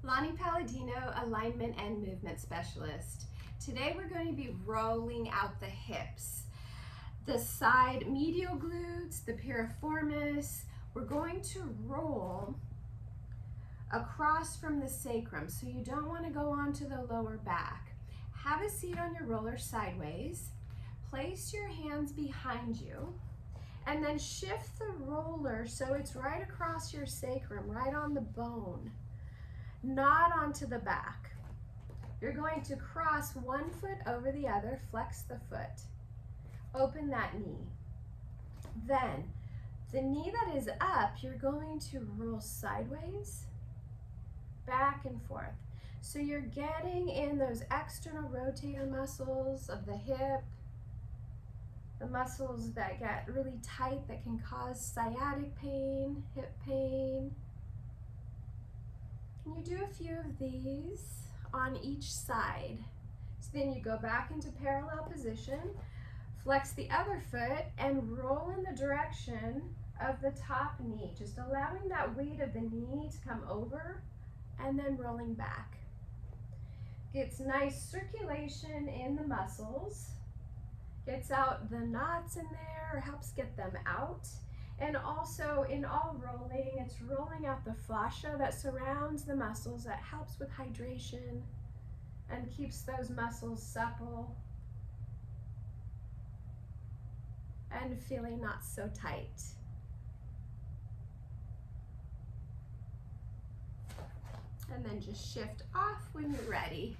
Lonnie Palladino, Alignment and Movement Specialist. Today we're going to be rolling out the hips, the side medial glutes, the piriformis. We're going to roll across from the sacrum, so you don't want to go onto the lower back. Have a seat on your roller sideways. Place your hands behind you and then shift the roller so it's right across your sacrum, right on the bone, not onto the back. You're going to cross one foot over the other, flex the foot, open that knee. Then the knee that is up, you're going to roll sideways, back and forth. So you're getting in those external rotator muscles of the hip, the muscles that get really tight that can cause sciatic pain, hip pain. And you do a few of these on each side. So then you go back into parallel position, flex the other foot, and roll in the direction of the top knee, just allowing that weight of the knee to come over and then rolling back. Gets nice circulation in the muscles, gets out the knots in there, helps get them out. And also in all rolling, it's rolling out the fascia that surrounds the muscles, that helps with hydration and keeps those muscles supple and feeling not so tight. And then just shift off when you're ready.